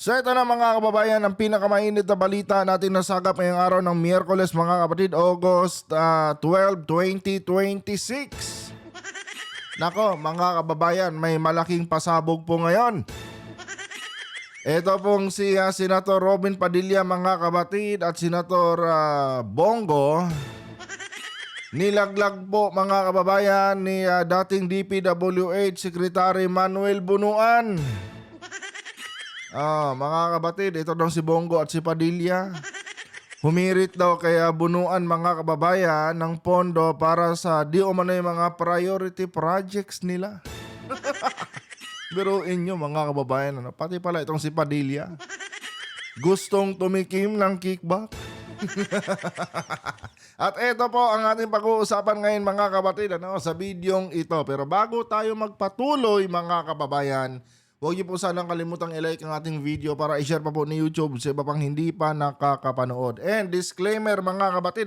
So ito na mga kababayan, ang pinakamainit na balita natin nasagap ngayong araw ng Miyerkules mga kapatid, August 12, 2026. Nako mga kababayan, may malaking pasabog po ngayon. Ito pong si Senator Robin Padilla mga kapatid at Senator Bongo. Nilaglag po mga kababayan ni dating DPWH Secretary Manuel Bunuan. Mga kabatid, ito daw si Bongo at si Padilla. Humirit daw kaya Bunuan mga kababayan ng pondo para sa di umano'y mga priority projects nila. Biruin nyo mga kababayan, pati pala itong si Padilla. Gustong tumikim ng kickback. At ito po ang ating pag-uusapan ngayon mga kabatid sa bidyong ito. Pero bago tayo magpatuloy mga kababayan, huwag niyo po sanang kalimutang i-like ang ating video para i-share pa po ni YouTube sa iba pang hindi pa nakakapanood. And disclaimer mga kabatid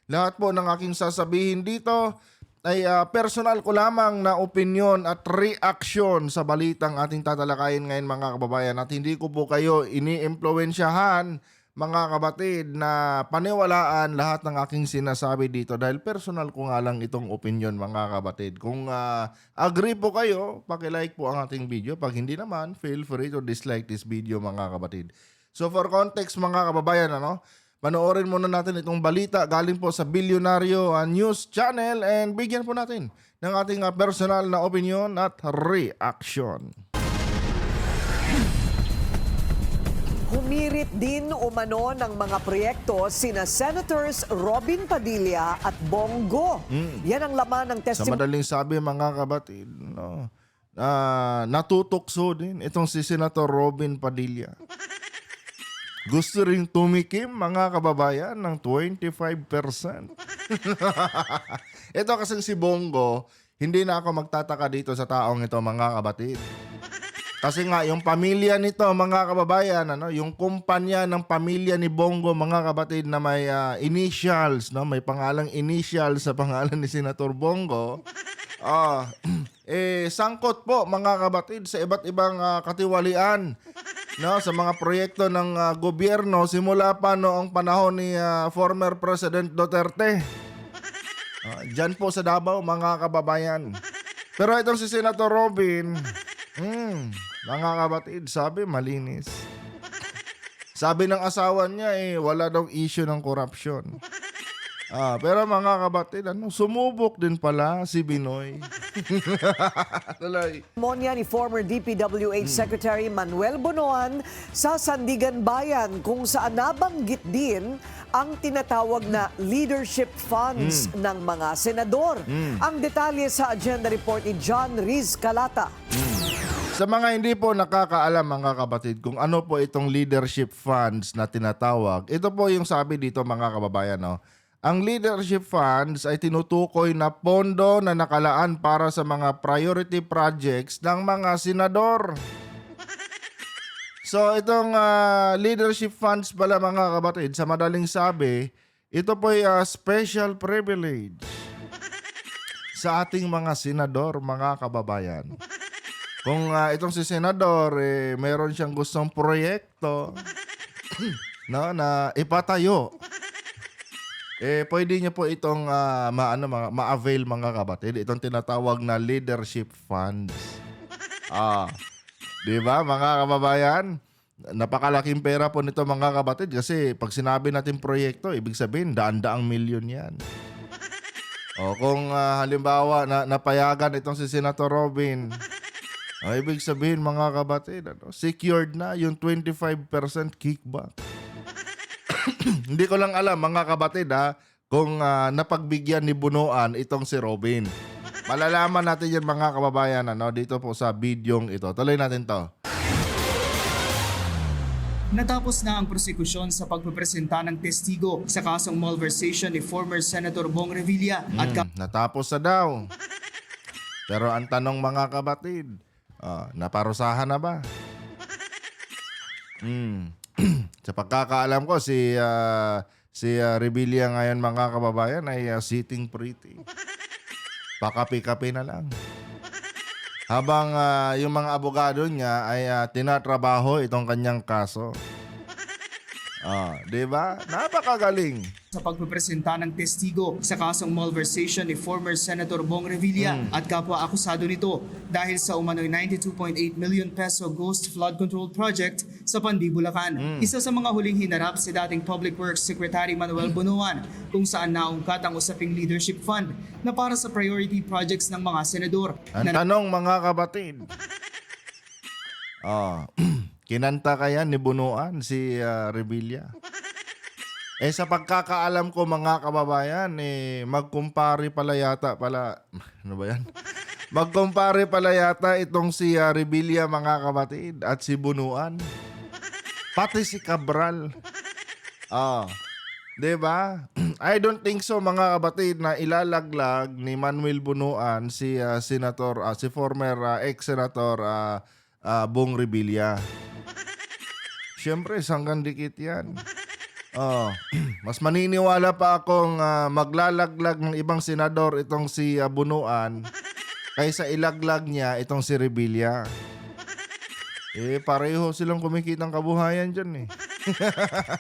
lahat po ng aking sasabihin dito ay personal ko lamang na opinion at reaksyon sa balitang ating tatalakayin ngayon mga kababayan. At hindi ko po kayo ini-impluwensyahan mga kabatid na paniwalaan lahat ng aking sinasabi dito dahil personal ko nga lang itong opinion mga kabatid. Kung agree po kayo, paki-like po ang ating video. Pag hindi naman, feel free to dislike this video mga kabatid. So for context mga kababayan, panoorin muna natin itong balita galing po sa Bilyonaryo News Channel and bigyan po natin ng ating personal na opinion at reaction. Humirit din umano ng mga proyekto sina Senators Robin Padilla at Bongo. Yan ang laman ng Sa testimony. madaling sabi mga kabatid, natutokso din itong si Senator Robin Padilla. Gusto ring tumikim mga kababayan ng 25%. Ito kasing si Bongo, hindi na ako magtataka dito sa taong ito mga kabatid. Kasi nga, yung pamilya nito, mga kababayan, yung kumpanya ng pamilya ni Bongo, mga kabatid, na may initials, may pangalang initials sa pangalan ni Senator Bongo, sangkot po, mga kabatid, sa iba't ibang katiwalian, sa mga proyekto ng gobyerno, simula pa noong panahon ni former President Duterte. Diyan po sa Davao, mga kababayan. Pero itong si Senator Robin, mga kabatid, sabi malinis. Sabi ng asawa niya wala daw issue ng corruption. Pero mga kabatid, sumubok din pala si Binoy. Tuloy. Monya ni former DPWH Secretary Manuel Bunuan sa Sandigan Bayan kung saan nabanggit din ang tinatawag na leadership funds ng mga senador. Ang detalye sa agenda report ni John Riz Calata. Sa mga hindi po nakakaalam mga kabatid kung ano po itong leadership funds na tinatawag, ito po yung sabi dito mga kababayan. Ang leadership funds ay tinutukoy na pondo na nakalaan para sa mga priority projects ng mga senador. So itong leadership funds pala mga kabatid, sa madaling sabi, ito po ay special privilege sa ating mga senador mga kababayan. Kung itong si Senador, meron siyang gustong proyekto na ipatayo, pwede niya po itong ma-avail mga kabatid. Itong tinatawag na leadership funds. Di ba mga kababayan? Napakalaking pera po nito mga kabatid kasi pag sinabi natin proyekto, ibig sabihin daan-daang milyon yan. Kung halimbawa napayagan itong si Senator Robin, ibig sabihin mga kabatid, secured na yung 25% kickback. Hindi ko lang alam mga kabatid kung napagbigyan ni Bunuan itong si Robin. Malalaman natin yan mga kababayan dito po sa bidyong ito. Tuloy natin to. Natapos na ang prosekusyon sa pagpepresenta ng testigo sa kasong malversation ni former Senator Bong Revilla at Natapos na daw. Pero ang tanong mga kabatid, naparusahan na ba? Sa pagkakaalam ko, si Revilla ngayon mga kababayan ay sitting pretty. Pakapi-kapi na lang. Habang yung mga abogado niya ay tinatrabaho itong kanyang kaso. 'Di ba? Napakagaling. Sa pagpipresenta ng testigo sa kasong malversation ni former Senator Bong Revilla at kapwa-akusado nito dahil sa umano'y 92.8 million peso ghost flood control project sa Pandi, Bulacan. Isa sa mga huling hinarap si dating Public Works Secretary Manuel Bonoan kung saan naungkat ang usaping leadership fund na para sa priority projects ng mga senador. Ang tanong mga kapatid. Kinanta kaya ni Bunuan si Revilla? Sa pagkakaalam ko mga kababayan, magkumpare pala yata ano ba yan? Magkumpare pala yata itong si Revilla mga kapatid at si Bunuan. Pati si Cabral. 'Di ba? I don't think so mga kapatid na ilalaglag ni Manuel Bunuan si senator si former ex-senator Bong Revilla. Siyempre, sanggang dikit 'yan. Mas maniniwala pa akong maglalaglag ng ibang senador itong si Bunuan kaysa ilaglag niya itong si Revilla. Pareho silang kumikitang kabuhayan dyan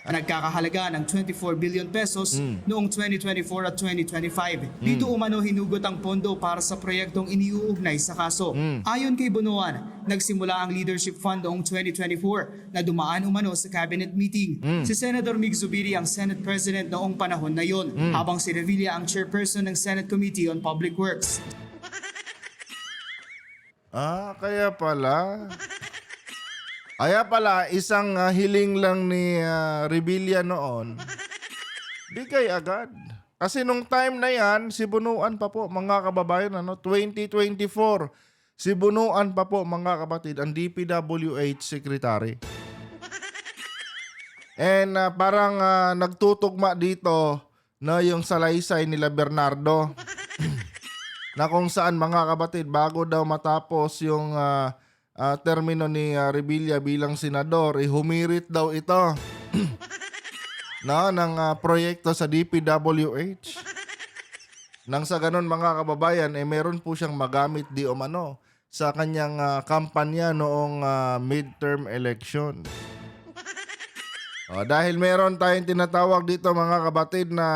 Nagkakahalaga ng 24 billion pesos noong 2024 at 2025. Dito umano hinugot ang pondo para sa proyektong iniuugnay sa kaso. Ayon kay Bonoan, nagsimula ang leadership fund noong 2024 na dumaan umano sa cabinet meeting. Si Senator Mig Zubiri ang Senate President noong panahon na yon, habang si Revilla ang chairperson ng Senate Committee on Public Works. Kaya pala, isang hiling lang ni Revilla noon, bigay agad. Kasi nung time na yan, si Bunuan pa po, mga kababayan, 2024, si Bunuan pa po, mga kapatid, ang DPWH Secretary. And parang nagtutugma dito yung salaysay nila Bernardo, na kung saan, mga kapatid, bago daw matapos yung termino ni Revilla bilang senador, humirit daw ito ng proyekto sa DPWH. Nang sa ganun mga kababayan, meron po siyang magamit di umano sa kanyang kampanya noong midterm election. Dahil meron tayong tinatawag dito mga kapatid na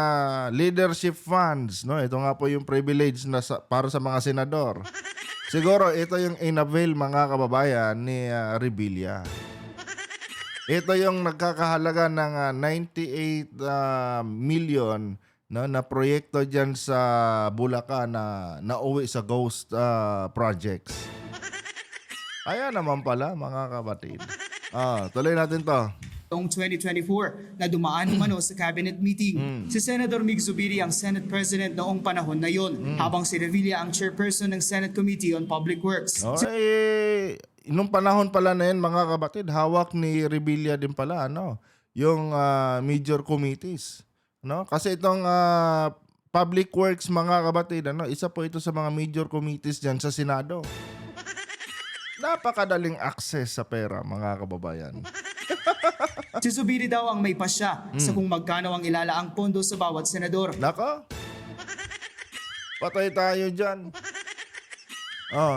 leadership funds, ito nga po yung privilege na para sa mga senador. Siguro ito yung inavail mga kababayan ni Revilla. Ito yung nagkakahalaga ng 98 million na proyekto dyan sa Bulacan na nauwi sa ghost projects. Kaya naman pala mga kapatid. Tuloy natin to. Noong 2024 na dumaan umano sa cabinet meeting. Si Senator Mig Zubiri ang Senate President noong panahon na yon, habang si Revilla ang chairperson ng Senate Committee on Public Works. Nung panahon pala na yan mga kapatid, hawak ni Revilla din pala yung major committees. Kasi itong Public Works mga kapatid, isa po ito sa mga major committees dyan sa Senado. Napakadaling access sa pera mga kababayan. Si Zubiri daw ang may pasya sa kung magkano ang ilalaang pondo sa bawat senador. Nako, patay tayo dyan.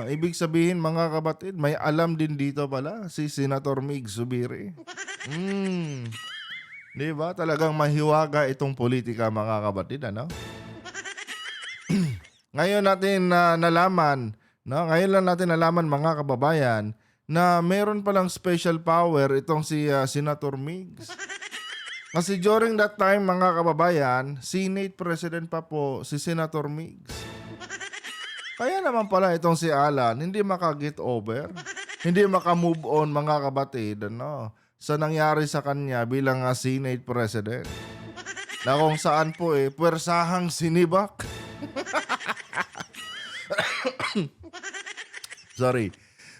Ibig sabihin mga kapatid, may alam din dito pala si Senator Mig Zubiri. Di ba? Talagang mahiwaga itong politika mga kapatid, Ngayon natin nalaman, ngayon lang natin nalaman mga kababayan, na meron palang special power itong si Senator Migs. Kasi during that time mga kababayan, Senate President pa po si Senator Migs. Kaya naman pala itong si Alan hindi maka-get over, hindi maka-move on mga kapatid sa nangyari sa kanya bilang Senate President. Na kung saan po puwersahang sinibak. Sorry.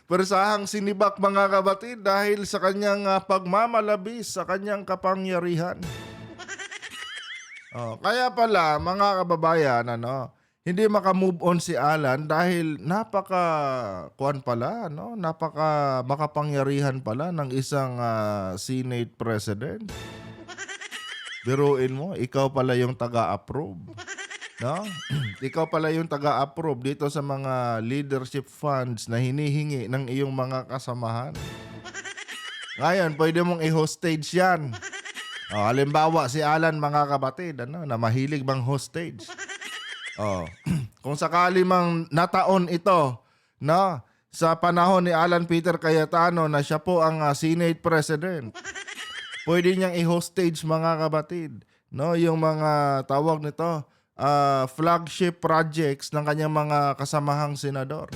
Persahang sinibak mga kapatid dahil sa kanyang pagmamalabis sa kanyang kapangyarihan. Kaya pala mga kababayan, hindi maka-move on si Alan dahil napaka makapangyarihan pala ng isang Senate President. Biruin mo, ikaw pala yung taga-approve. No? Ikaw pala yung taga-approve dito sa mga leadership funds na hinihingi ng iyong mga kasamahan. Ngayon, pwede mong i-hostage yan. Halimbawa, si Alan, mga kapatid, na mahilig bang hostage? Kung sakali mang nataon ito, no, sa panahon ni Alan Peter Cayetano na siya po ang Senate President, pwede niyang i-hostage, mga kapatid, no, yung mga tawag nito, flagship projects ng kanyang mga kasamahang senador.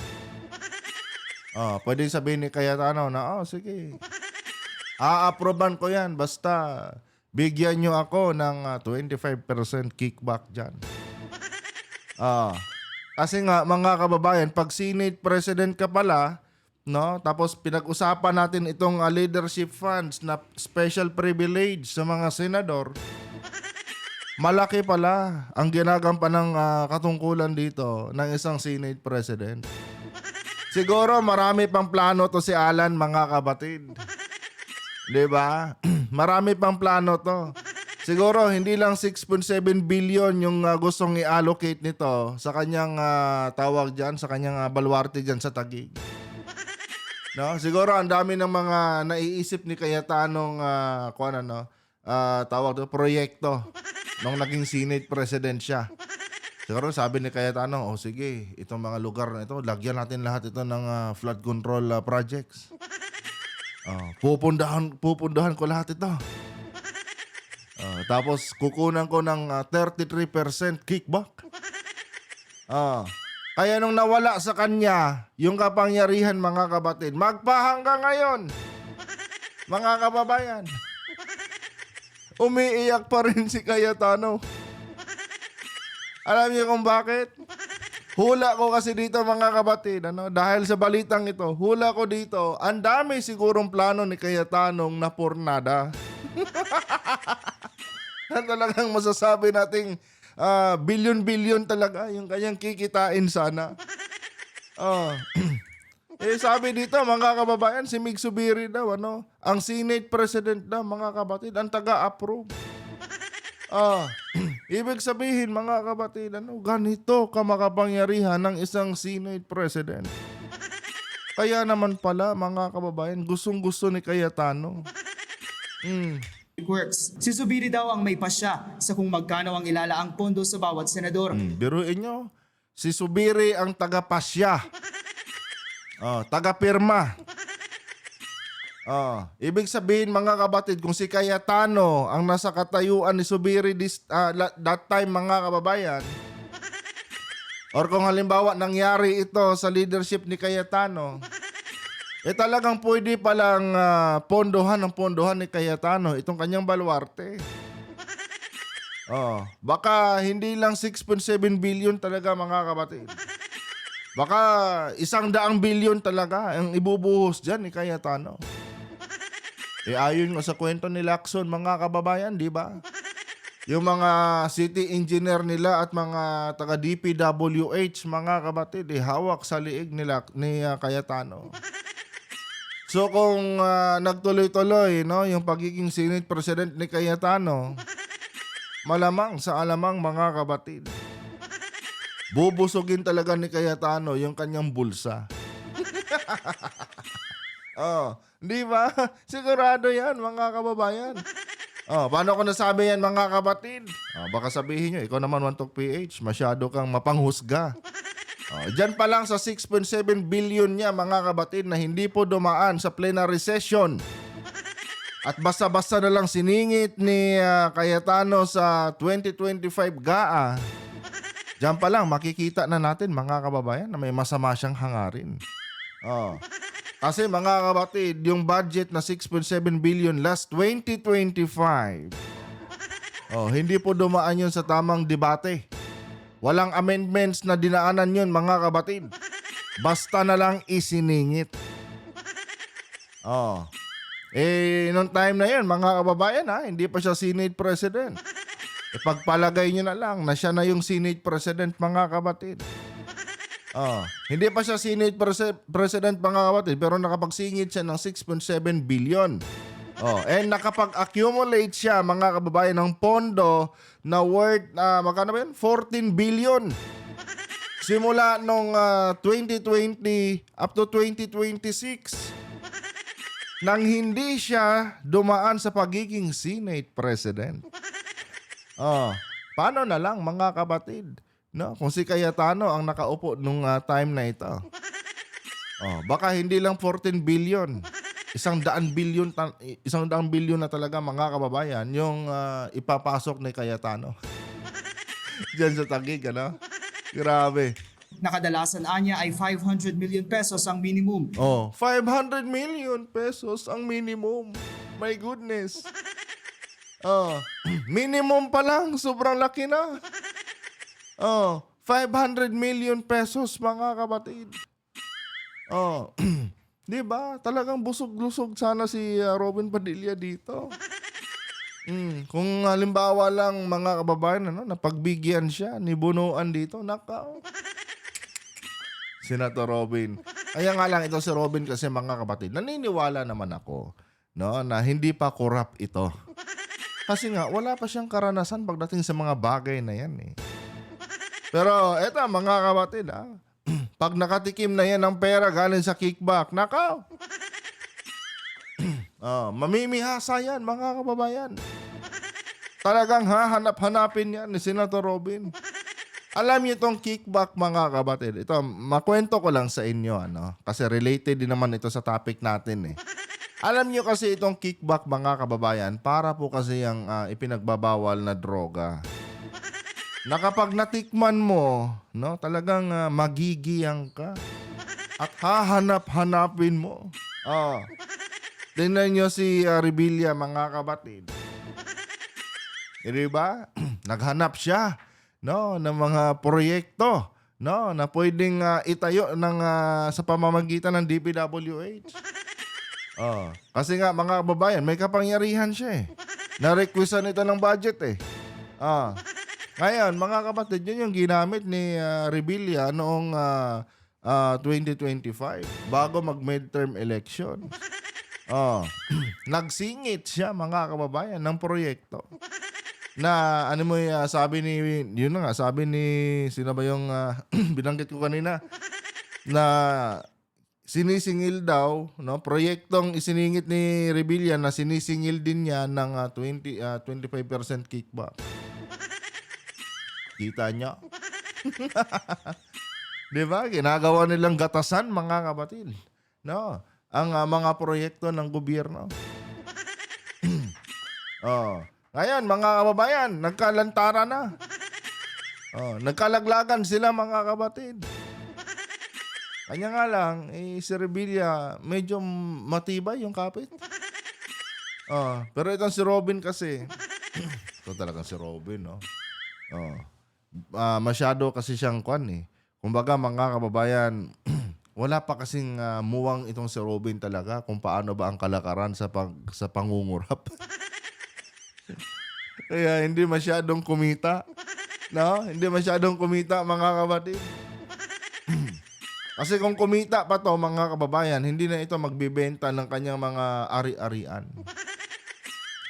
Pwede sabihin ni Cayetano na, sige, a-approvean ko yan, basta bigyan nyo ako ng 25% kickback dyan. Kasi nga, mga kababayan, pag Senate President ka pala, no, tapos pinag-usapan natin itong leadership funds na special privilege sa mga senador, malaki pala ang ginagampan ng katungkulan dito ng isang Senate President. Siguro marami pang plano to si Alan, mga kapatid. Diba? Marami pang plano to. Siguro hindi lang 6.7 billion yung gustong i-allocate nito sa kanyang tawag dyan, sa kanyang baluarte dyan sa Taguig. No? Siguro ang dami ng mga naiisip ni Cayetanong tawag to, proyekto nung naging Senate President siya. Siguro sabi ni Cayetano, sige, itong mga lugar na ito, lagyan natin lahat ito ng flood control projects. Pupundahan ko lahat ito. Tapos kukunan ko ng 33% kickback. Kaya nung nawala sa kanya yung kapangyarihan, mga kapatid, magpahanggang ngayon, mga kababayan, umiiyak pa rin si Cayetano. Alam niyo kung bakit? Hula ko kasi dito, mga kapatid, dahil sa balitang ito, hula ko dito, ang dami sigurong plano ni Cayetanong na pornada. Na talagang masasabi nating bilyon-bilyon talaga yung kanyang kikitain sana. Sabi dito, mga kababayan, si Mig Zubiri daw, ang Senate President daw, mga kapatid, ang taga-approve. Ibig sabihin, mga kapatid, ganito kamakapangyarihan ng isang Senate President. Kaya naman pala, mga kababayan, gustong-gusto ni Cayetano. Works. Si Zubiri daw ang may pasya sa kung magkano ang ilalaang pondo sa bawat senador. Biruin nyo, si Zubiri ang taga-pasya. Taga-pirma. Ibig sabihin, mga kapatid, kung si Cayetano ang nasa katayuan ni Zubiri that time, mga kababayan, or kung halimbawa nangyari ito sa leadership ni Cayetano, talagang pwede palang pondohan ni Cayetano itong kanyang baluarte. Baka hindi lang 6.7 billion talaga, mga kapatid. Baka 100 billion talaga ang ibubuhos dyan ni Cayetano. Ayon nga sa kwento ni Lacson, mga kababayan, di ba? Yung mga city engineer nila at mga taga DPWH, mga kapatid, hawak sa liig ni Cayetano. So kung nagtuloy-tuloy, yung pagiging Senate President ni Cayetano, malamang sa alamang, mga kapatid, bubusugin talaga ni Cayetano yung kanyang bulsa. Di ba? Sigurado yan, mga kababayan. Paano ko nasabi yan, mga kapatid? Baka sabihin nyo, ikaw naman, Wantok PH, masyado kang mapanghusga. Diyan pa lang sa 6.7 billion niya, mga kapatid, na hindi po dumaan sa plenary session. At basta-basta na lang siningit ni Cayetano sa 2025 GAA. Diyan pa lang, makikita na natin, mga kababayan, na may masama siyang hangarin. Kasi, mga kapatid, yung budget na 6.7 billion last 2025, hindi po dumaan yun sa tamang debate. Walang amendments na dinaanan yun, mga kapatid. Basta na lang isiningit. Noong time na yun, mga kababayan, hindi pa siya Senate President. Pagpalagay nyo na lang na siya na yung Senate President, mga kapatid. Hindi pa siya Senate President, mga kapatid, pero nakapagsingit siya ng 6.7 billion. And nakapag-accumulate siya, mga kababayan, ng pondo na worth, magkano ba yun? 14 billion. Simula nung 2020 up to 2026. Nang hindi siya dumaan sa pagiging Senate President. Paano na lang, mga kapatid? No? Kung si Cayetano ang nakaupo nung time na ito. Baka hindi lang 14 billion. 100 billion na talaga, mga kababayan, yung ipapasok ni Cayetano. Diyan sa Taguig, ano? Grabe. Nakadalasan anya ay 500 million pesos ang minimum. 500 million pesos ang minimum. My goodness. Minimum pa lang, sobrang laki na. 500 million pesos, mga kapatid. Di ba? Talagang busog-lusog sana si Robin Padilla dito. Kung halimbawa lang, mga kababayan, napagbigyan siya ni Bunuan dito, nakaw. Senator Robin. Kaya nga lang ito si Robin kasi, mga kapatid, naniniwala naman ako, no, na hindi pa corrupt ito. Kasi nga, wala pa siyang karanasan pagdating sa mga bagay na yan eh. Pero eto, mga kapatid, pag nakatikim na yan ng pera galing sa kickback, nakaw. Mamimihasa yan, mga kababayan. Talagang hahanap-hanapin yan ni Senator Robin. Alam niyo itong kickback, mga kapatid. Ito, makwento ko lang sa inyo, kasi related din naman ito sa topic natin eh. Alam niyo kasi itong kickback, mga kababayan, para po kasi yung ipinagbabawal na droga. Na kapag natikman mo, no, talagang magigiyang ka. At hahanap-hanapin mo. Tingnan nyo si Rebilla, mga kapatid. Diba? Naghanap siya, no, ng mga proyekto, no, na pwedeng itayo ng sa pamamagitan ng DPWH. Kasi nga, mga kababayan, may kapangyarihan siya eh. Na-requestan ito ng budget eh. Ngayon, mga kapatid, yun yung ginamit ni Rebilla noong 2025 bago mag-midterm election. Nagsingit siya, mga kababayan, ng proyekto. Na ano mo sabi ni, yun na nga, sabi ni, sino ba yung binanggit ko kanina, na sinisingil daw, no, proyektong isiningit ni Rebilla na sinisingil din niya ng 25% kickback. Kita niya. Di ba? Ginagawa nilang gatasan, mga kapatid. No? Ang mga proyekto ng gobyerno. Ngayon, mga kababayan, nagkalantara na. Nagkalaglagan sila, mga kapatid. Kanya nga lang, si Rebilla, medyo matibay yung kapit. Pero itong si Robin kasi, ito talagang si Robin, no? Masyado kasi siyang kwan eh. Kumbaga, mga kababayan, wala pa kasing muwang itong si Robin talaga kung paano ba ang kalakaran sa pangungurap. Kaya hindi masyadong kumita. No? Hindi masyadong kumita, mga kapatid. Kasi kung kumita pa to, mga kababayan, hindi na ito magbibenta ng kanyang mga ari-arian.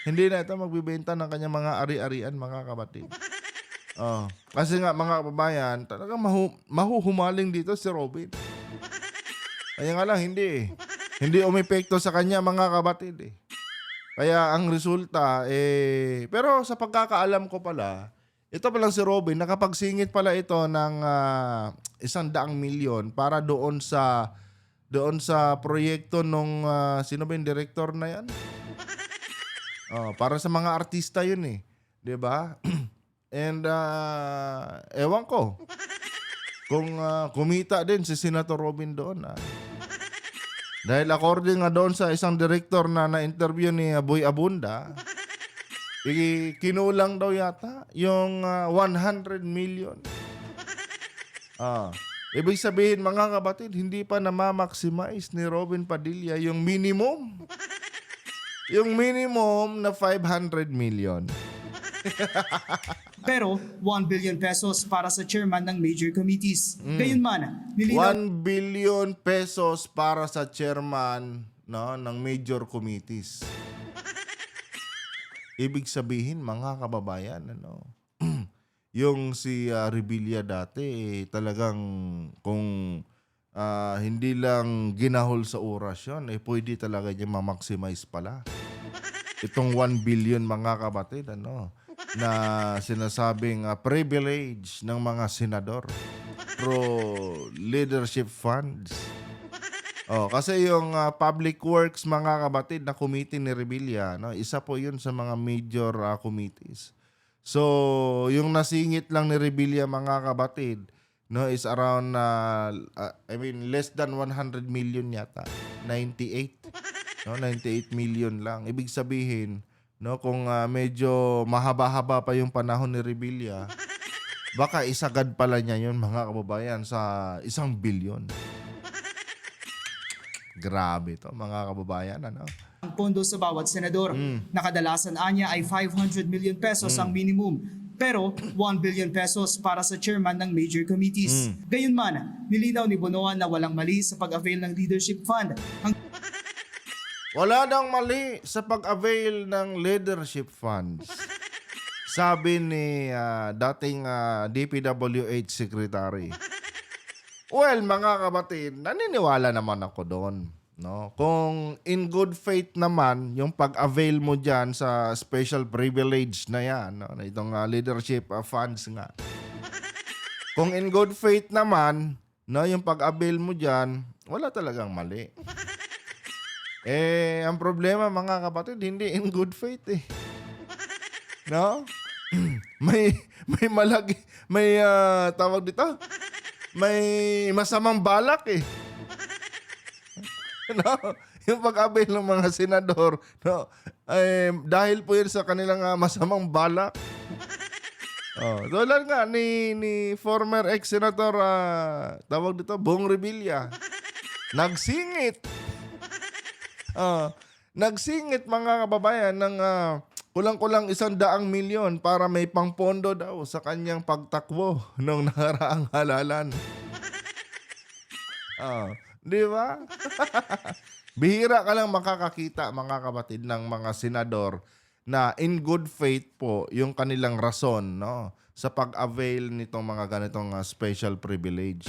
Hindi na ito magbibenta ng kanyang mga ari-arian, mga kapatid. Kasi nga, mga kababayan, talagang mahuhumaling dito si Robin. Kaya nga lang, hindi eh. Hindi umepekto sa kanya, mga kapatid eh. Kaya ang resulta pero sa pagkakaalam ko pala, ito palang si Robin, nakapagsingit pala ito ng 100 milyon para doon sa proyekto nung sino ba yung director na yan? Para sa mga artista yun eh. 'Di ba? And ewan ko kung kumita din si Senator Robin doon. Dahil according nga doon sa isang director na na-interview ni Boy Abunda, kinulang daw yata yung 100 million. Ibig sabihin, mga kapatid, hindi pa na-maximize ni Robin Padilla yung minimum. Yung minimum na 500 million. Pero 1 billion pesos para sa chairman ng major committees. Gayunman, nilinaw 1 billion pesos para sa chairman, no, ng major committees. Ibig sabihin, mga kababayan, ano, yung si Revilla dati, talagang kung hindi lang ginahol sa orasyon, pwede talaga niya ma-maximize pala. Itong 1 billion mga kapatid, ano, na sinasabing privilege ng mga senador through leadership funds. Kasi yung public works mga kapatid na committee ni Revilla, no, isa po yun sa mga major committees. So, yung nasingit lang ni Revilla mga kapatid, no, is around less than 100 million yata. 98. No, 98 million lang. Ibig sabihin, no, kung medyo mahaba-haba pa yung panahon ni Revilla, baka isagad pala niya yun mga kababayan sa 1 billion. Grabe to mga kababayan, ano? Ang pondo sa bawat senador. Nakadalasan anya ay 500 million pesos ang minimum. Pero 1 billion pesos para sa chairman ng major committees. Gayunman, nilinaw ni Bonoan na walang mali sa pag-avail ng leadership fund. Wala nang mali sa pag-avail ng leadership funds. Sabi ni dating DPWH Secretary. Well, mga kapatid, naniniwala naman ako doon. No? Kung in good faith naman, yung pag-avail mo dyan sa special privilege na yan, no? Na itong leadership funds nga. Kung in good faith naman, no, yung pag-avail mo dyan, wala talagang mali. Ang problema mga kapatid, hindi in good faith No? may tawag dito, may masamang balak No? Yung pag-avail ng mga senador, no, dahil po yun sa kanilang masamang balak. Tulad nga ni former ex-senator, tawag dito, Bong Revilla. Nagsingit. Nagsingit mga kababayan ng kulang-kulang 100 milyon para may pangpondo daw sa kanyang pagtakbo nung nakaraang halalan. Di ba? Bihira ka lang makakakita mga kapatid ng mga senador na in good faith po yung kanilang rason, no, sa pag-avail nitong mga ganitong special privilege.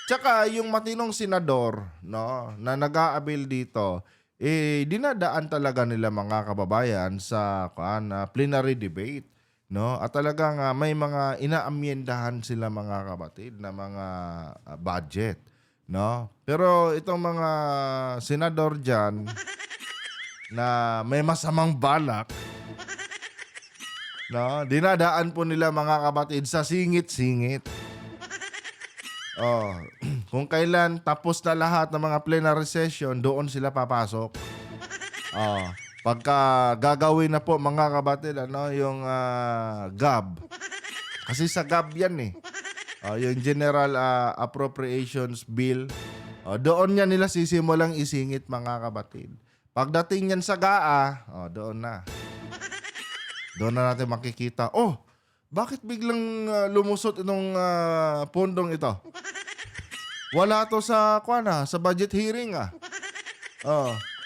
Tsaka yung matinong senador, no, na nag-a-avail dito, dinadaan talaga nila mga kababayan sa plenary debate, no? At talagang may mga inaamyendahan sila mga kapatid na mga budget, no? Pero itong mga senador diyan na may masamang balak, no, dinadaan po nila mga kapatid sa singit-singit. Kung kailan tapos na lahat ng mga plenary session, doon sila papasok. Pagka gagawin na po mga kapatid, ano, yung GAB. Kasi sa GAB yan yung General Appropriations Bill. Doon yan nila sisimulang isingit mga kapatid. Pagdating yan sa GAA, doon na. Doon na natin makikita, bakit biglang lumusot itong pondong ito? Wala to sa sa budget hearing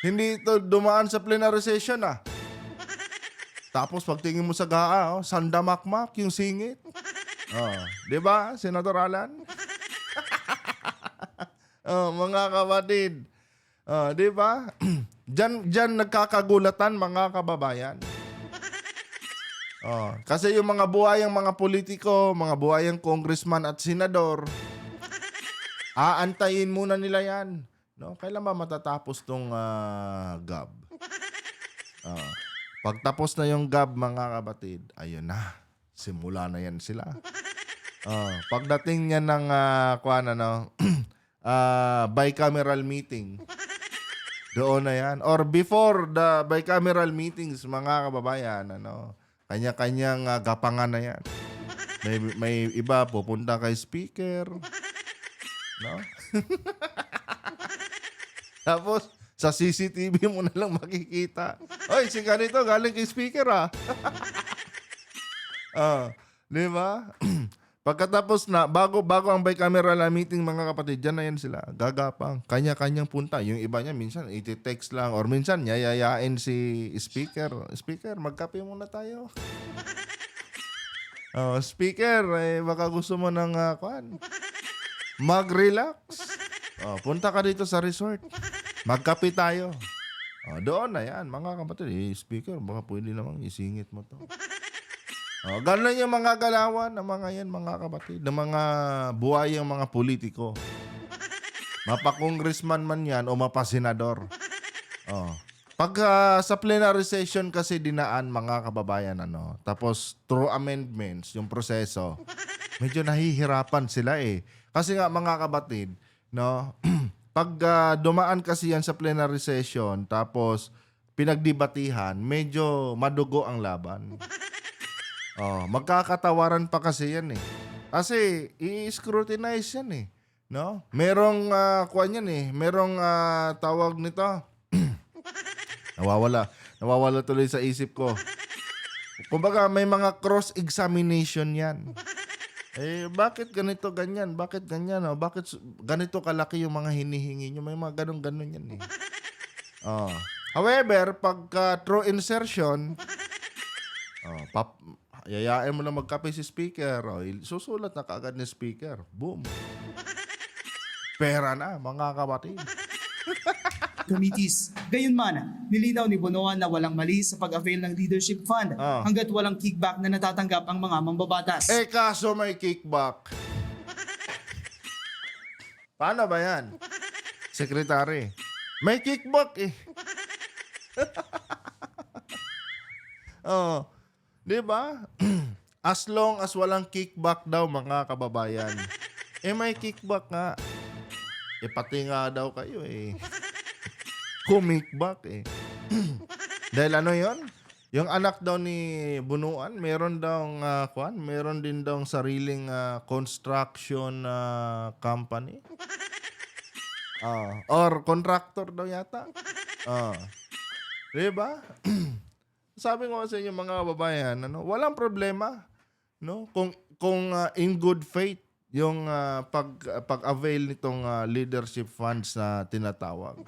hindi ito dumaan sa plenary session Tapos pagtingin mo sa GAA, sandamakmak yung singit. 'Di ba, Senator Alan? Mga kapatid. 'Di ba? Diyan nagkakagulatan mga kababayan. Kasi yung mga buhayang mga politiko, mga buhayang congressman at senador, aantayin muna nila yan. No? Kailan ba matatapos tong GAB? Pagtapos na yung GAB mga kapatid, ayun na, simula na yan sila. Pagdating niya ng bicameral meeting, doon na yan. Or before the bicameral meetings mga kababayan, kanya-kanyang gapangan na yan. May iba pupunta kay speaker, no? Tapos sa CCTV mo na lang makikita. Oy, si ganito galing kay speaker Di ba? Pagkatapos na, bago ang bicameral meeting mga kapatid, dyan na yan sila. Gagapang. Kanya-kanyang punta. Yung iba niya, minsan, iti-text lang. Or minsan, yayayain si speaker. Speaker, magkape muna tayo. Oh, speaker, baka gusto mo ng, mag-relax. Oh, punta ka dito sa resort. Magkape tayo. Oh, doon na yan, mga kapatid. Speaker, baka pwede namang isingit mo to. Oh, ganun yung mga galawan ng mga yan, mga kapatid, ng mga buhayang mga politiko. Mapa-congressman man yan o mapa-senador. Oh. Pag sa plenary session kasi dinaan, mga kababayan, tapos through amendments, yung proseso, medyo nahihirapan sila eh. Kasi nga, mga kapatid, no, pag dumaan kasi yan sa plenary session, tapos pinagdibatihan, medyo madugo ang laban. Oh, magkakatawaran pa kasi yan eh. Kasi i-scrutinize yan eh, no? Merong kuan yan eh, merong tawag nito. Nawawala tuloy sa isip ko. Kumbaga may mga cross-examination yan. Bakit ganito ganyan? Bakit ganyan? Oh? Bakit ganito kalaki yung mga hinihingi nyo? May mga ganun-ganun yan eh. Oh. However, pagka through insertion, yayain mo lang magkape si speaker. Susulat na kaagad ni speaker. Boom. Pera na, mga kapatid. Committees. Gayunman, nilinaw ni Bonoan na walang mali sa pag-avail ng leadership fund hanggat walang kickback na natatanggap ang mga mambabatas. Kaso may kickback. Paano ba yan? Secretary, may kickback eh. Oh, di ba? As long as walang kickback daw, mga kababayan. May kickback nga. Pati nga daw kayo eh. Kumikback eh. Dahil ano yon? Yung anak daw ni Bunuan, meron daw meron din daw sariling construction company. Or contractor daw yata. Diba? Sabi ko sa inyo, mga kababayan, walang problema, no? Kung in good faith yung pag-avail nitong leadership funds na tinatawag.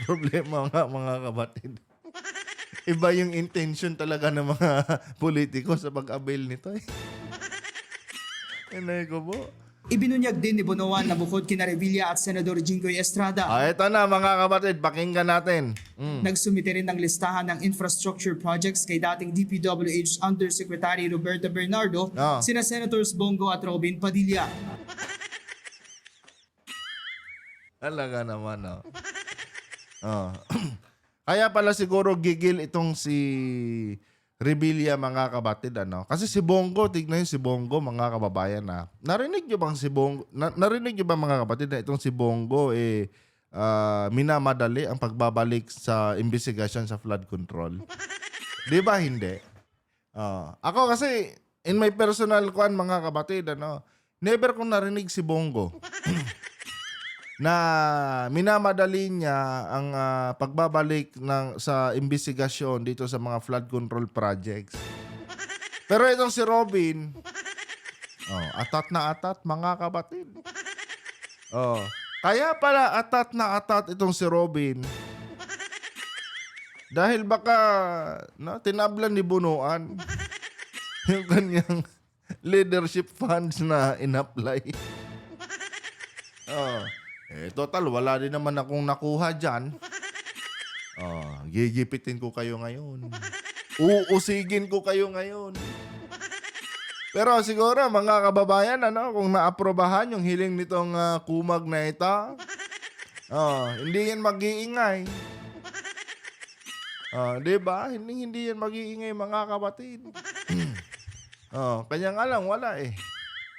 Problema nga, mga kapatid. Iba yung intention talaga ng mga politiko sa pag-avail nito eh. Inay ko po. Ibinunyag din ni Bonoan na bukod kina Revilla at Senador Jinggoy Estrada, Ito na, mga kapatid, pakinggan natin. nagsumite rin ng listahan ng infrastructure projects kay dating DPWH Undersecretary Roberto Bernardo, sina Senators Bongo at Robin Padilla. Talaga naman, no? Kaya pala siguro gigil itong si Revilla, mga kapatid, Kasi si Bongo, tignan si Bongo, mga kababayan, Narinig nyo bang si Bongo, narinig nyo ba, mga kapatid, na itong si Bongo, minamadali ang pagbabalik sa investigasyon sa flood control? Di ba hindi? Ako kasi, in my personal mga kapatid, never kong narinig si Bongo na minamadali niya ang pagbabalik sa investigasyon dito sa mga flood control projects. Pero itong si Robin, atat na atat, mga kapatid. Kaya pala atat na atat itong si Robin. Dahil baka tinablan ni Bunuan yung kanyang leadership funds na in-apply. Total, wala din naman akong nakuha dyan. Gigipitin ko kayo ngayon. Uusigin ko kayo ngayon. Pero siguro, mga kababayan, kung naaprobahan yung hiling nitong kumag na ito, hindi yan mag-iingay. Diba? Hindi yan mag-iingay, mga kapatid. Kanya nga lang, wala eh.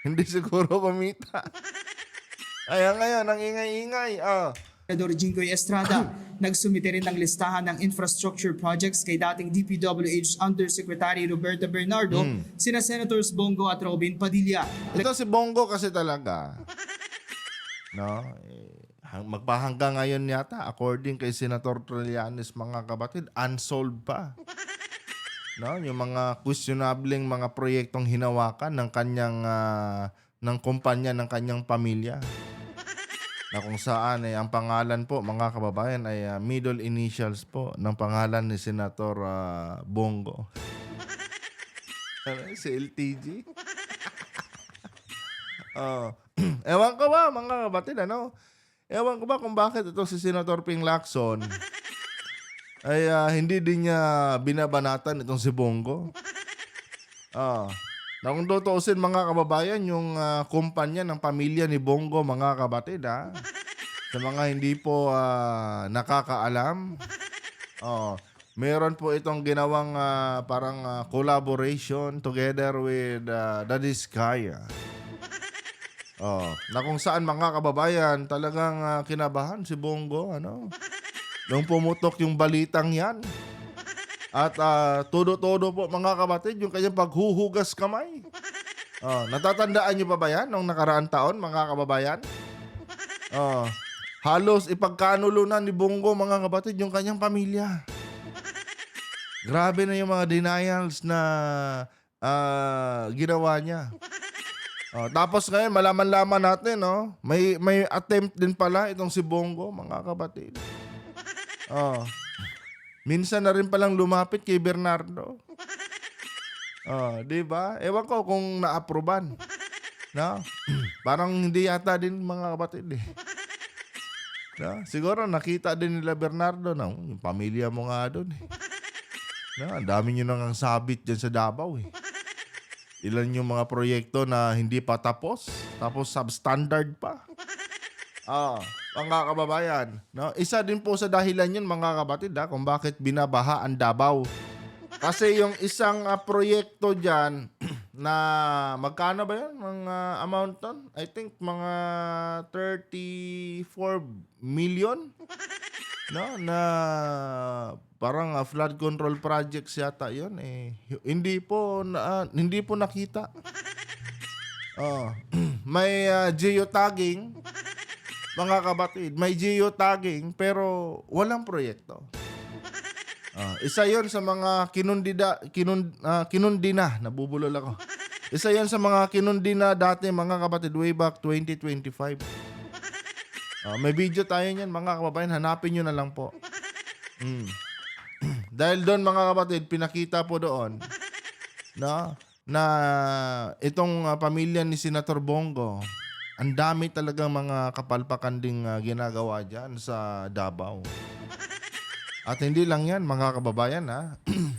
Hindi siguro kumita. Kaya ngayon, ang ingay-ingay. Senador Jinggoy Estrada, nagsumite rin ng listahan ng infrastructure projects kay dating DPWH Undersecretary Roberto Bernardo, sina Senators Bongo at Robin Padilla. Ito si Bongo kasi talaga, magpahanggang ngayon yata, according kay Senator Trillanes, mga kapatid, unsolved pa. no, yung mga questionableng mga proyektong hinawakan ng kanyang ng kumpanya ng kanyang pamilya. Na kung saan ang pangalan po mga kababayan ay middle initials po ng pangalan ni Senator Bongo. Si LTG. Ewan ko ba mga kapatid, ano? Ewan ko ba kung bakit ito si Senator Ping Lacson ay hindi din niya binabanatan itong si Bongo. Na kung tutuusin mga kababayan, yung kumpanya ng pamilya ni Bongo mga kapatid, sa mga hindi po nakakaalam, meron po itong ginawang parang collaboration together with Daddy Skaya. Na kung saan mga kababayan talagang kinabahan si Bongo, ano? Nung pumutok yung balitang yan. At todo-todo po mga kapatid yung kanyang paghuhugas kamay. Natatandaan nyo pa ba yan nung nakaraang taon mga kababayan? Halos ipagkanulo na ni Bongo mga kapatid yung kanyang pamilya. Grabe na yung mga denials na ginawa niya. Tapos ngayon, malaman-laman natin, may attempt din pala itong si Bongo, mga kapatid. Minsan na rin palang lumapit kay Bernardo. Di ba? Ewan ko kung na-approvean. No? Parang hindi yata din mga kapatid eh. No? Siguro nakita din nila Bernardo na yung pamilya mo nga doon eh. No? Ang dami nyo nang sabit dyan sa Davao eh. Ilan yung mga proyekto na hindi pa tapos substandard pa. Mga kababayan, no? Isa din po sa dahilan yun mga kapatid kung bakit binabaha ang Davao. Kasi yung isang proyekto dyan na magkano ba yun? Mga amount nun? I think mga 34 million. No? Na parang flood control projects yata yun eh. Hindi po nakita. May geotagging. Mga kapatid, may geotagging pero walang proyekto. Isa yon sa mga kinundina, nabubulol ako. Isa yon sa mga kinundina dati mga kapatid way back 2025. May video tayo niyan mga kababayan, hanapin nyo na lang po. Dahil doon mga kapatid, pinakita po doon na itong pamilya ni Senator Bongo, ang dami talagang mga kapalpakan ding ginagawa dyan sa Davao. At hindi lang yan mga kababayan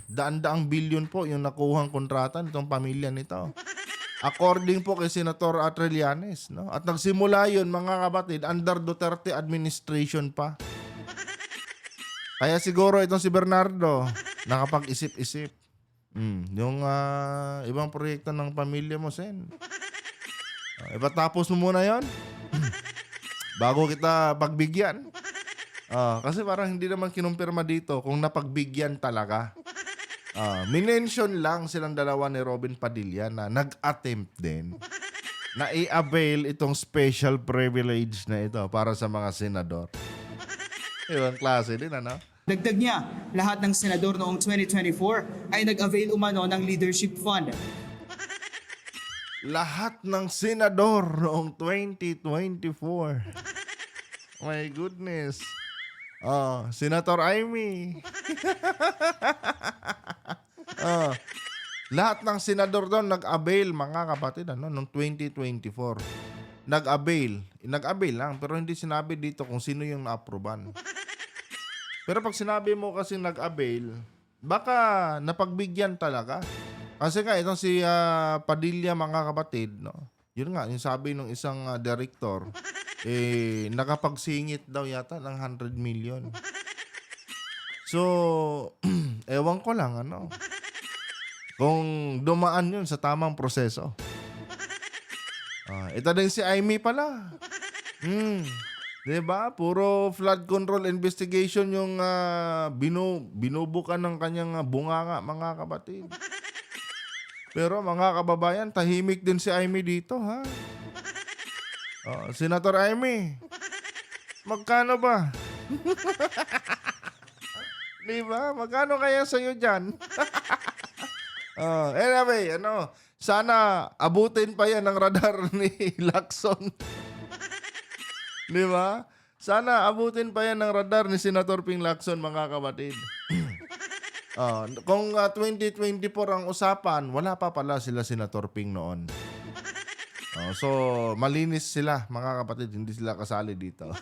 daan-daang bilyon po yung nakuhang kontrata nitong pamilya nito. According po kay Senator Trillanes. No? At nagsimula yun mga kapatid under Duterte administration pa. Kaya siguro itong si Bernardo nakapag-isip-isip. Yung ibang proyekto ng pamilya mo, Sen. Ipatapos mo muna yon bago kita pagbigyan. Kasi parang hindi naman kinumpirma dito kung napagbigyan talaga. Minention lang silang dalawa ni Robin Padilla na nag-attempt din na i-avail itong special privilege na ito para sa mga senador. Ibang klase din, ano? Dagdag niya, lahat ng senador noong 2024 ay nag-avail umano ng leadership fund. Lahat ng senador noong 2024. My goodness. Senator Amy. Lahat ng senador doon nag-avail mga kapatid noong 2024. Nag-avail lang pero hindi sinabi dito kung sino yung na-approvean. Pero pag sinabi mo kasi nag-avail, baka napagbigyan talaga. Kasi nga itong si Padilla mga kapatid, yun nga, yung sabi ng isang director, nakapagsingit daw yata ng 100 million. So, ewan ko lang kung dumaan yun sa tamang proseso. Ito din si Amy pala. Diba? Puro flood control investigation yung binubukan ng kanyang bunganga mga kapatid. Pero mga kababayan, tahimik din si Amy dito, ha? Senator Amy, magkano ba? Diba? Magkano kaya sa'yo dyan? Anyway, sana abutin pa yan ng radar ni Lacson. Di ba? Sana abutin pa yan ng radar ni Senator Ping Lacson, mga kapatid. Kung 2024 ang usapan, wala pa pala sila Senator Ping noon. So, malinis sila, mga kapatid. Hindi sila kasali dito.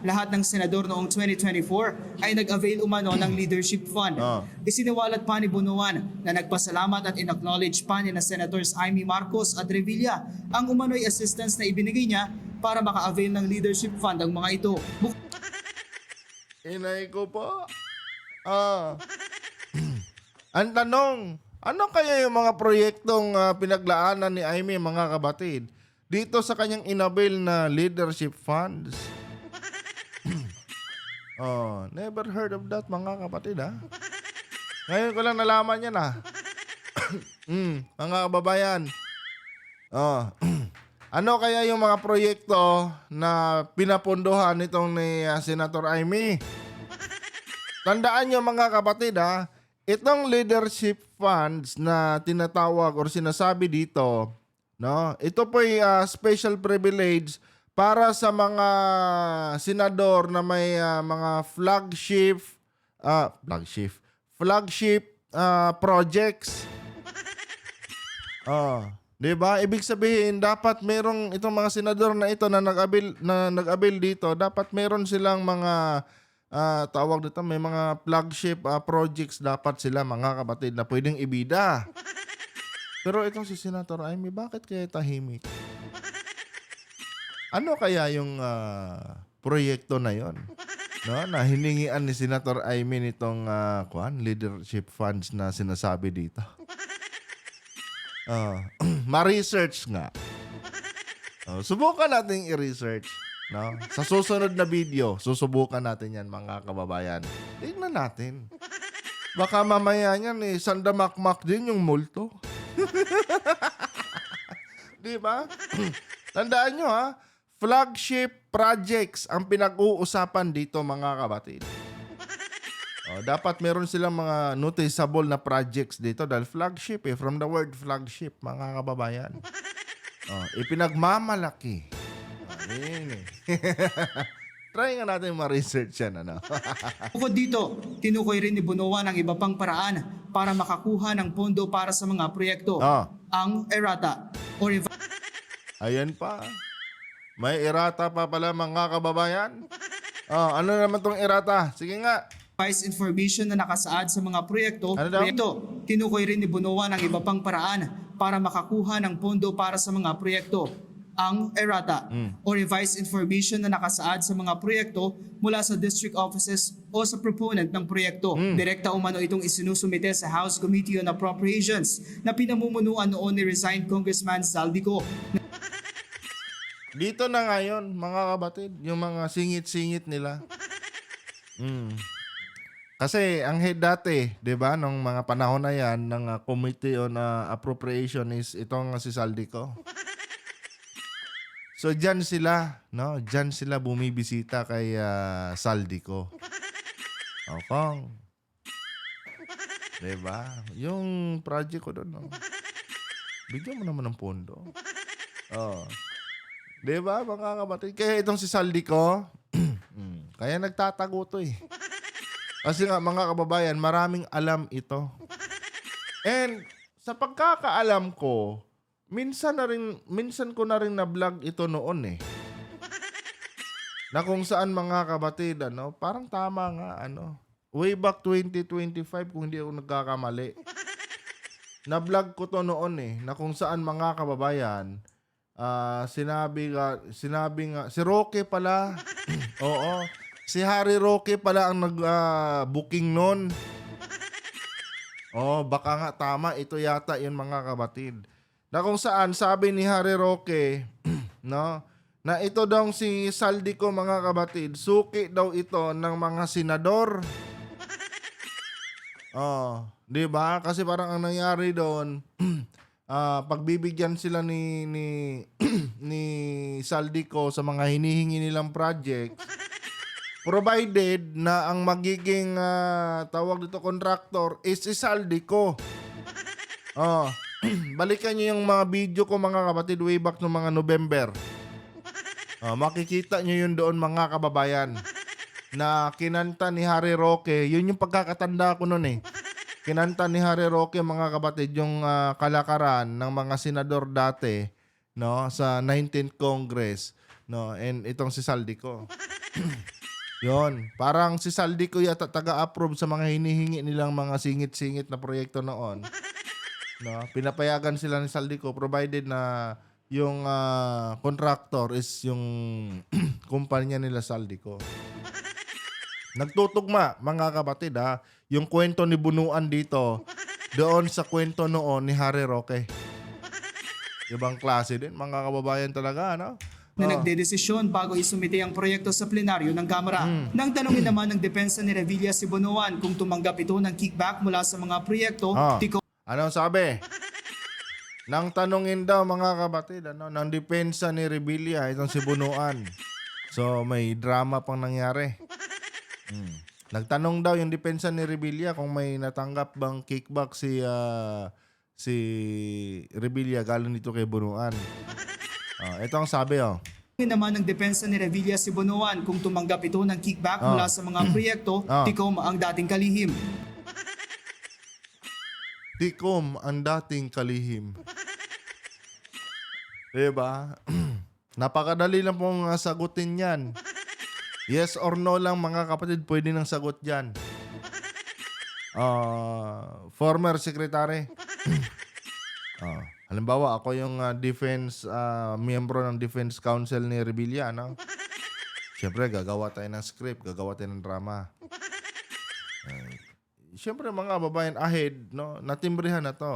Lahat ng senador noong 2024 ay nag-avail umano ng leadership fund. Isiniwalat pa ni Bunuan na nagpasalamat at in-acknowledge pa ni na Senators Amy Marcos at Revilla ang umano'y assistance na ibinigay niya para maka-avail ng leadership fund ang mga ito. Inay ko po. Ang tanong, ano kaya yung mga proyektong pinaglaanan ni Amy, mga kapatid, dito sa kanyang inabil na leadership funds? Never heard of that, mga kapatid, ha? Ngayon ko lang nalaman yan, ha? Mga kababayan. Ano kaya yung mga proyekto na pinapunduhan nitong ni Senator Amy? Tandaan nyo, mga kapatid, ha? Itong leadership funds na tinatawag or sinasabi dito, no? Ito po ay special privilege para sa mga senador na may mga flagship projects. 'Di ba? Ibig sabihin dapat merong itong mga senador na ito na nag-abil dito, dapat meron silang mga tawag dito, may mga flagship projects dapat sila, mga kapatid, na pwedeng ibida. Pero itong si Senator Amy, bakit kaya tahimik? Ano kaya yung proyekto na yon, no? Na hiningian ni Senator Amy nitong leadership funds na sinasabi dito? Ma-research nga. Subukan natin i-research. No? Sa susunod na video, susubukan natin yan, mga kababayan. Tingnan natin. Baka mamaya yan sandamakmak din yung multo. Di ba? Tandaan nyo, ha? Flagship projects ang pinag-uusapan dito, mga kapatid. Dapat meron silang mga noticeable na projects dito dahil flagship from the word flagship, mga kababayan. Ipinagmamalaki. Try nga natin ma-research yan, Bukod dito, tinukoy rin ni Bunuan ang iba pang paraan para makakuha ng pondo para sa mga proyekto. Ang errata o ayan pa. May errata pa pala, mga kababayan. Ano naman tong errata? Sige nga. revised information na nakasaad sa mga proyekto. Ano daw? Tinukoy rin ni Bunuan ang iba pang paraan para makakuha ng pondo para sa mga proyekto. Ang errata o revised information na nakasaad sa mga proyekto mula sa district offices o sa proponent ng proyekto. Direkta umano itong isinusumite sa House Committee on Appropriations na pinamumunuan noon ni resigned Congressman Zaldico. Dito na ngayon, mga kabatid, yung mga singit-singit nila. Kasi ang head dati, 'di ba, nung mga panahon na 'yan ng Committee on Appropriation is itong si Zaldico. So diyan sila, no? Diyan sila bumibisita kay Zaldico. Kong. 'Di ba? Yung project ko doon, no? Bigyan mo naman ng pondo. 'Di ba, mga kapatid? Kaya itong si Zaldico, kaya nagtatago to eh. Kasi nga, mga kababayan, maraming alam ito. And sa pagkakaalam ko, minsan ko na rin na-vlog ito noon eh. Na kung saan, mga kabatid, parang tama nga, way back 2025 kung hindi ako nagkakamali. Na-vlog ko to noon eh, na kung saan, mga kababayan, sinabi nga, si Roque pala, oo, si Harry Roque pala ang nag-booking noon. Baka nga tama, ito yata yun, mga kabatid. Na kung saan, sabi ni Harry Roque, no, na ito daw si Zaldico, mga kabatid, suki daw ito ng mga senador. Di ba? Kasi parang ang nangyari doon, pagbibigyan sila ni Zaldico sa mga hinihingi nilang project, provided na ang magiging tawag dito contractor is si Saldico. Oh, balikan niyo yung mga video ko mga kapatid way back no mga November. Makikita niyo yun doon mga kababayan na kinanta ni Harry Roque. Yun yung pagkakatanda ko noon eh. Kinanta ni Harry Roque mga kapatid yung kalakaran ng mga senador dati, no, sa 19th Congress, no, and itong si Saldico. Yon, parang si Saldico yata taga-approve sa mga hinihingi nilang mga singit-singit na proyekto noon. No, pinapayagan sila ni Saldico provided na yung contractor is yung kumpanya nila Saldico. Nagtutugma mga kapatid yung kwento ni Bunuan dito doon sa kwento noon ni Harry Roque. Ibang klase din mga kababayan talaga, no? na nagdedesisyon bago isumite ang proyekto sa plenaryo ng Kamara. Nang tanungin naman ng depensa ni Revilla si Bonoan kung tumanggap ito ng kickback mula sa mga proyekto, tiko Anong sabi? Nang tanungin daw mga kapatid, ng depensa ni Revilla, itong si Bunuan. So may drama pang nangyari. Nagtanong daw yung depensa ni Revilla kung may natanggap bang kickback si Revilla galing dito kay Bunuan. Ito ang sabi naman ng depensa ni Revilla si Bonoan kung tumanggap ito ng kickback mula sa mga proyekto, tikom ang dating kalihim. Tikom ang dating kalihim. Diba? Napakadali lang pong sagutin yan. Yes or no lang mga kapatid, pwede nang sagot dyan. Former secretary. Halimbawa, ako yung miyembro ng Defense Council ni Revilla, no? Siyempre, gagawa tayo ng script, gagawa tayo ng drama. Siyempre, mga babayan ahead, no? Natimbrihan na to.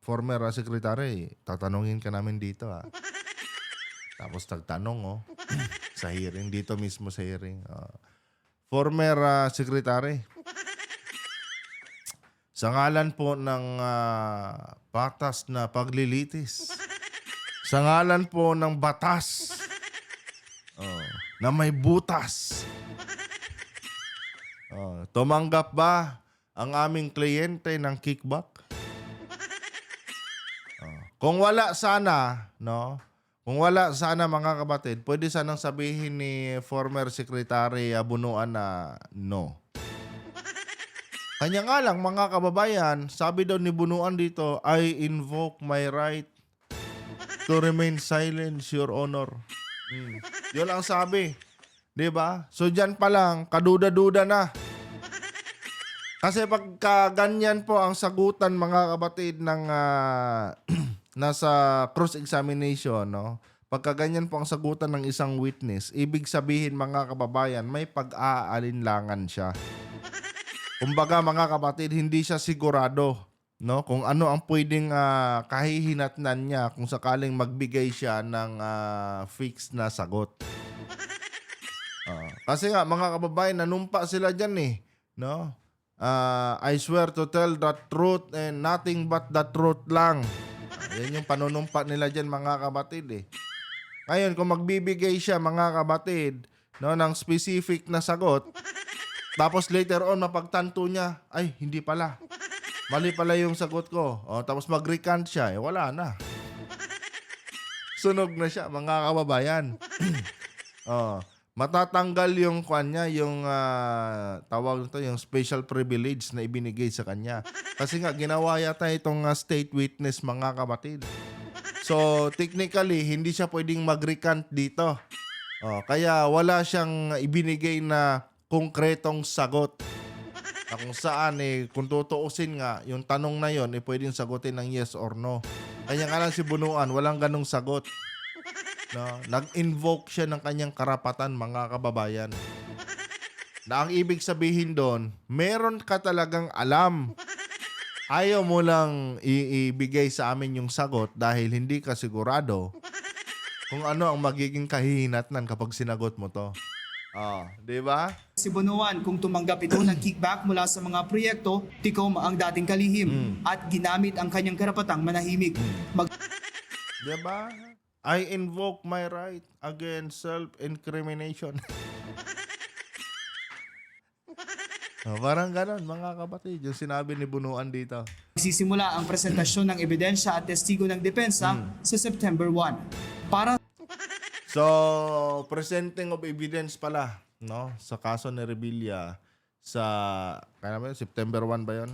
Former secretary, tatanungin ka namin dito, Tapos tagtanong, sa hearing, dito mismo sa hearing. Former secretary, sa ngalan po ng patas na paglilitis, sa ngalan po ng batas na may butas, tumanggap ba ang aming kliyente ng kickback? Kung wala sana, no? Kung wala sana mga kapatid, pwede sanang sabihin ni former Secretary Bunuan na no. Kanya nga lang mga kababayan, sabi daw ni Bunuan dito, I invoke my right to remain silent, Your Honor. Yun ang sabi. Diba? So dyan pa lang, kaduda-duda na. Kasi pagka ganyan po ang sagutan mga kapatid ng nasa cross-examination, no? Pagka ganyan po ang sagutan ng isang witness, ibig sabihin mga kababayan, may pag-aalinlangan siya. Kumbaga mga kapatid, hindi siya sigurado, no? Kung ano ang pwedeng kahihinatnan niya kung sakaling magbigay siya ng fixed na sagot. Kasi nga mga kababayan, nanumpa sila dyan no? I swear to tell the truth and nothing but the truth lang. Yan yung panunumpa nila dyan mga kapatid Ngayon, kung magbibigay siya mga kapatid, no, ng specific na sagot, tapos later on mapagtanto niya, ay hindi pala. Mali pala yung sagot ko. Tapos mag-recant siya, wala na. Sunog na siya mga kababayan. Matatanggal yung kanya, yung tawag nito, yung special privilege na ibinigay sa kanya. Kasi nga ginawa yata itong state witness mga kapatid. So technically hindi siya pwedeng mag-recant dito. Kaya wala siyang ibinigay na konkretong sagot. Na kung saan kung tutuusin nga, yung tanong na yon pwedeng sagutin ng yes or no. Kaya nga lang si Bunuan, walang ganong sagot. No? Nag-invoke siya ng kanyang karapatan mga kababayan. Na ang ibig sabihin doon, meron ka talagang alam. Ayaw mo lang ibigay sa amin yung sagot dahil hindi ka sigurado kung ano ang magiging kahihinatnan kapag sinagot mo to. Di ba? Si Bonoan kung tumanggap ito ng kickback mula sa mga proyekto, tikom ang dating kalihim at ginamit ang kanyang karapatang manahimik. Di ba? I invoke my right against self-incrimination. Parang ganon mga kapatid, yung sinabi ni Bunuan dito. Magsisimula ang presentasyon ng ebidensya at testigo ng depensa sa September 1. Para So, presenting of evidence pala, no? Sa kaso ni Revilla sa, kaya naman, September 1 ba yun?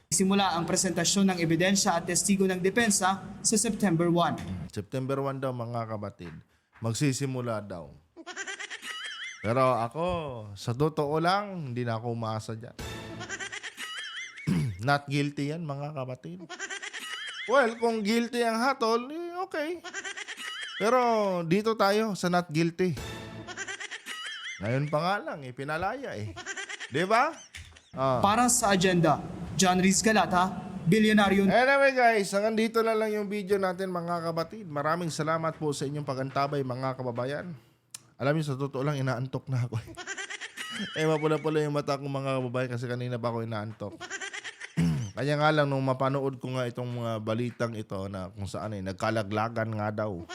simula ang presentasyon ng ebidensya at testigo ng depensa sa September 1. September 1 daw mga kapatid. Magsisimula daw. Pero ako, sa totoo lang, hindi na ako umasa dyan. Not guilty yan mga kapatid. Well, kung guilty ang hatol, okay. Pero dito tayo sa not guilty. Ngayon pa nga lang, pinalaya eh. Di ba? Para sa agenda, John Riz Galata, Bilyonaryo. Anyway guys, hanggang dito na lang yung video natin mga kapatid. Maraming salamat po sa inyong pagantabay mga kababayan. Alam niyo, sa totoo lang, inaantok na ako. Mapula-pula yung mata kong mga kababayan kasi kanina pa ako inaantok. Kaya nga lang, nung mapanood ko nga itong mga balitang ito na kung saan nagkalaglagan nga daw.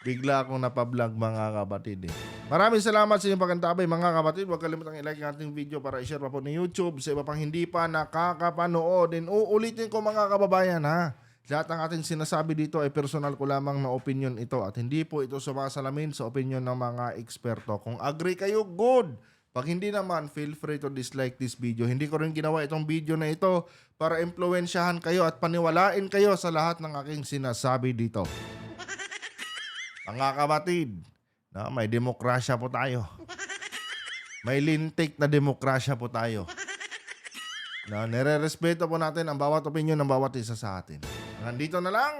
Bigla akong napablog mga kapatid eh. Maraming salamat sa inyong pagantabay mga kapatid. Huwag kalimutang i-like ang ating video para i-share pa po ni YouTube sa iba pang hindi pa nakakapanood. And uulitin ko mga kababayan ha. Lahat ng ating sinasabi dito ay personal ko lamang na opinion ito at hindi po ito sumasalamin sa opinion ng mga eksperto. Kung agree kayo, good. Pag hindi naman, feel free to dislike this video. Hindi ko rin ginawa itong video na ito para impluwensyahan kayo at paniwalain kayo sa lahat ng aking sinasabi dito. Mga kapatid, no, may demokrasya po tayo. May lintik na demokrasya po tayo. No, nire-respeto po natin ang bawat opinion ng bawat isa sa atin. Nandito na lang.